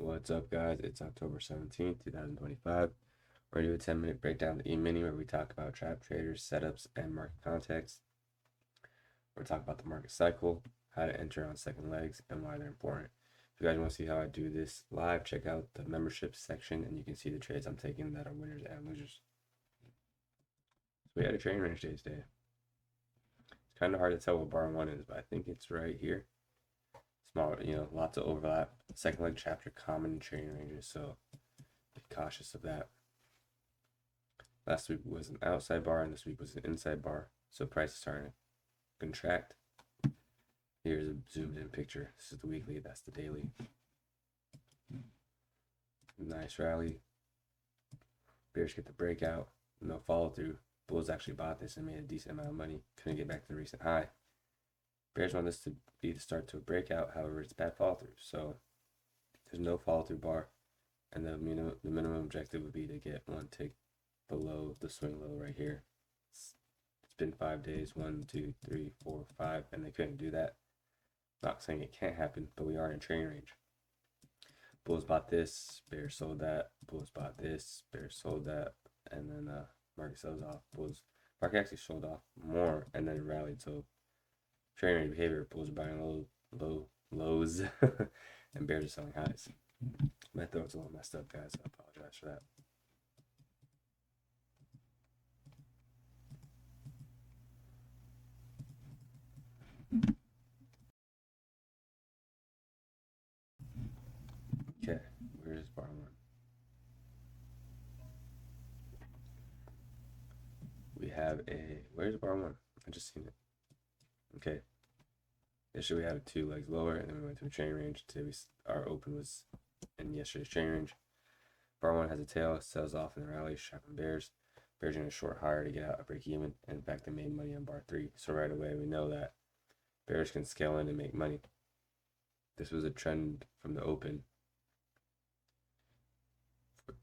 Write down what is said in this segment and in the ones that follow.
What's up, guys? It's October 17th, 2025. We're going to do a 10-minute breakdown of the E-mini where we talk about trap traders, setups, and market context. We're talking about the market cycle, how to enter on second legs, and why they're important. If you guys want to see how I do this live, check out the membership section and you can see the trades I'm taking that are winners and losers. So we had a trading range day today. It's kind of hard to tell what bar 1 is, but I think it's right here. Small, lots of overlap. Second leg chapter, common trading ranges, so be cautious of that. Last week was an outside bar and this week was an inside bar, so price is starting to contract. Here's a zoomed in picture. This is the weekly, that's the daily. Nice rally. Bears get the breakout, no follow through. Bulls actually bought this and made a decent amount of money. Couldn't get back to the recent high. Bears want this to be the start to a breakout, however, it's bad follow through. So there's no follow through bar, and the minimum objective would be to get one tick below the swing low right here. It's been 5 days, 1, 2, 3, 4, 5, and they couldn't do that. Not saying it can't happen, but we are in a trading range. Bulls bought this, Bears sold that. Bulls bought this, Bears sold that, and then market sells off. Market actually sold off more, and then it rallied. So trading range behavior, Bulls are buying lows, and Bears are selling highs. My throat's a little messed up, guys. I apologize for that. Okay, where's bar 1? We have where's bar 1? I just seen it. Okay. Yesterday we had 2 legs lower, and then we went to a trading range. Today our open was in yesterday's trading range. Bar 1 has a tail, sells off in the rally, shopping Bears. Bears are in a short higher to get out a break even, and in fact they made money on bar 3. So right away we know that Bears can scale in and make money. This was a trend from the open.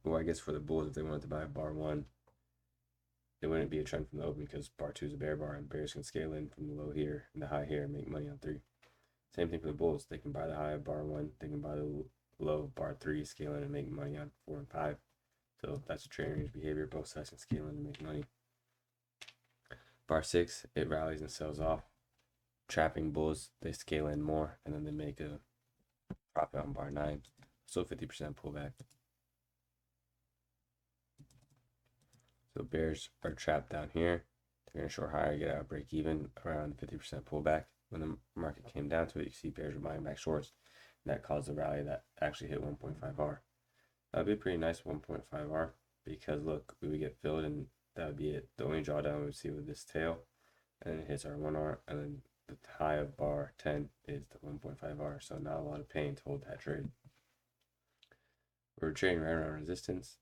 Well, I guess for the Bulls, if they wanted to buy bar 1, it wouldn't be a trend from the open because bar 2 is a bear bar and Bears can scale in from the low here and the high here and make money on 3. Same thing for the Bulls. They can buy the high of bar 1, they can buy the low of bar 3, scale in and make money on 4 and 5. So that's a trading range behavior. Both sides can scale in and make money. Bar 6, it rallies and sells off. Trapping Bulls, they scale in more and then they make a profit on bar 9. So 50% pullback. So Bears are trapped down here. They're going to short higher, get out, break even around 50% pullback. When the market came down to it, you see Bears were buying back shorts. And that caused a rally that actually hit 1.5R. That would be a pretty nice 1.5R because look, we would get filled and that would be it. The only drawdown we would see with this tail, and it hits our 1R, and then the high of bar 10 is the 1.5R. So not a lot of pain to hold that trade. We're trading right around resistance.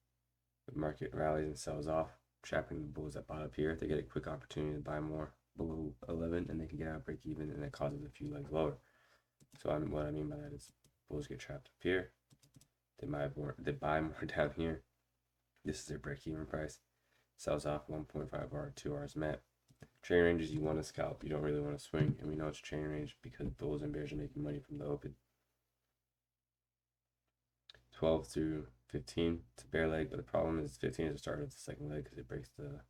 The market rallies and sells off, trapping the Bulls that bought up here. They get a quick opportunity to buy more below 11 and they can get out break even, and it causes a few legs lower. So what I mean by that is Bulls get trapped up here. They buy more down here. This is their break even price. Sells off 1.5R, 2R's met. Trading ranges you want to scalp, you don't really want to swing, and we know it's a trading range because Bulls and Bears are making money from the open. 12 through 15, it's a bear leg, but the problem is 15 is the start of the second leg because it breaks the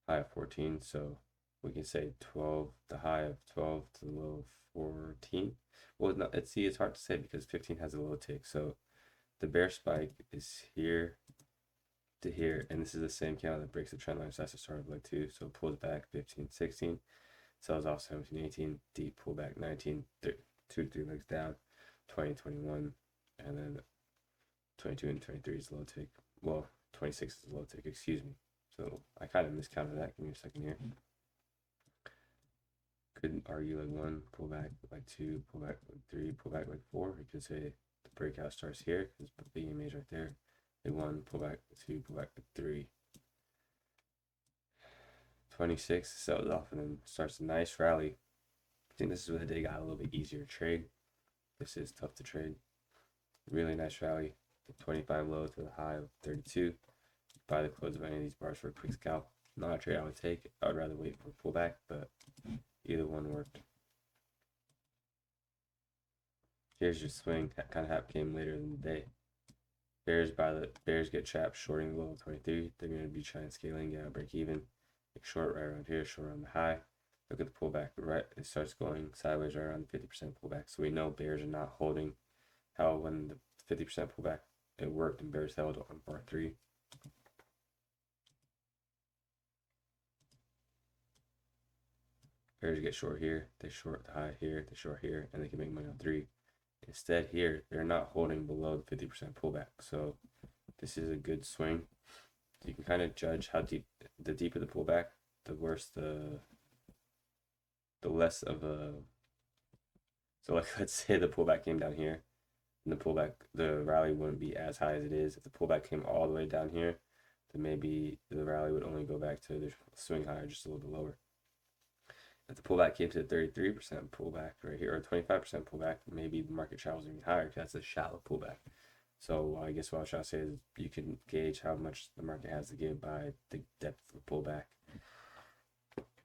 high of 14. So we can say 12, the high of 12 to the low of 14. Well, no, it's hard to say because 15 has a low tick. So the bear spike is here to here, and this is the same candle that breaks the trend line. So that's the start of leg 2. So it pulls back 15, 16, sells off 17, 18, deep pullback 19, 2 to 3 legs down, 20, 21, and then 22 and 23 is low tick. Well, 26 is low tick, excuse me. So I kind of miscounted that. Give me a second here. Could argue like 1, pull back like 2, pull back like 3, pull back like 4. You could say the breakout starts here because the image right there. Like 1, pull back 2, pull back like 3. 26 sells off and then starts a nice rally. I think this is where the day got a little bit easier to trade. This is tough to trade. Really nice rally. 25 low to the high of 32. Buy the close of any of these bars for a quick scalp. Not a trade I would take. I would rather wait for a pullback, but either one worked. Here's your swing. That kind of came later in the day. Bears get trapped shorting the low of 23. They're going to be trying scaling, get out, break even. Like short right around here, short around the high. Look at the pullback. Right, it starts going sideways right around the 50% pullback. So we know bears are not holding. How when the 50% pullback it worked and bears held on bar 3. Bears get short here, they short the high here, they short here, and they can make money on 3. Instead here, they're not holding below the 50% pullback. So this is a good swing. So you can kind of judge how deep, the deeper the pullback, the worse the less of a, so like let's say the pullback came down here, and the rally wouldn't be as high as it is. If the pullback came all the way down here, then maybe the rally would only go back to the swing higher, just a little bit lower. If the pullback came to 33% pullback right here, or 25% pullback, maybe the market travels even higher because that's a shallow pullback. So I guess what I was trying to say is you can gauge how much the market has to give by the depth of the pullback.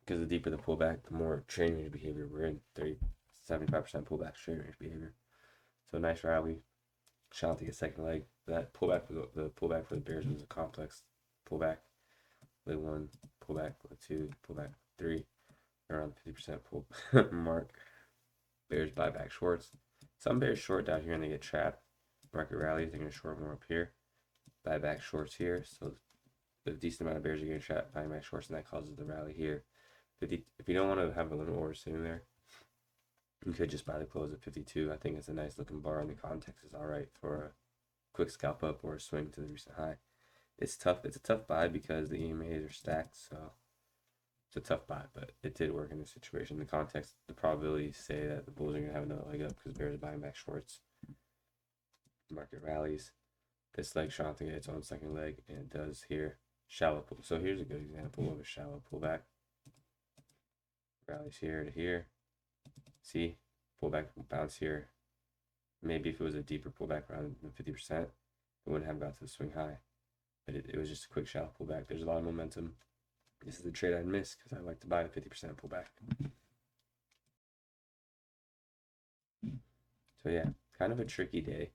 Because the deeper the pullback, the more trading range behavior we're in. 75% pullback trading range behavior. So nice rally. Shout out to get second leg. That pullback, the pullback for the bears was a complex pullback. Leg 1, pullback, leg 2, pullback 3. Around 50% pull mark. Bears buy back shorts. Some bears short down here and they get trapped. Market rallies, they're going to short more up here. Buy back shorts here. So a decent amount of bears are getting trapped, buying back shorts, and that causes the rally here. If you don't want to have a limit order sitting there, you could just buy the close at 52. I think it's a nice looking bar, and the context is alright for a quick scalp up or a swing to the recent high. It's tough. It's a tough buy because the EMAs are stacked, so it's a tough buy, but it did work in this situation. The context, the probabilities say that the bulls are going to have another leg up because bears are buying back shorts. Market rallies. This leg shot to get its own second leg, and it does here. Shallow pull. So here's a good example of a shallow pullback. Rallies here to here. See, pullback bounce here. Maybe if it was a deeper pullback around 50%, it wouldn't have got to the swing high. But it was just a quick shallow pullback. There's a lot of momentum. This is the trade I'd miss because I like to buy the 50% pullback. So yeah, kind of a tricky day.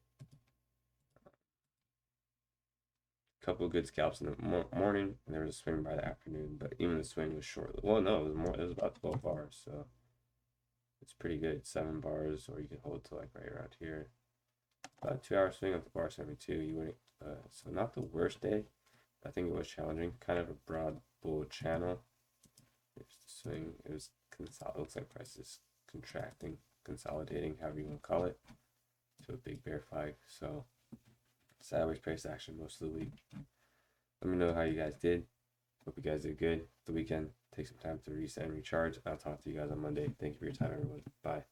Couple of good scalps in the morning, and there was a swing by the afternoon, but even the swing was short. Well, no, it was more. It was about 12 bars, so it's pretty good. 7 bars, or you can hold to like right around here. About a 2-hour swing up the bar 72. You wouldn't. So not the worst day. I think it was challenging. Kind of a broad bull channel. Here's the swing. It was it looks like prices contracting, consolidating, however you want to call it, to a big bear flag. So sideways price action most of the week. Let me know how you guys did. Hope you guys did good. The weekend, take some time to reset and recharge. I'll talk to you guys on Monday. Thank you for your time, everyone. Bye.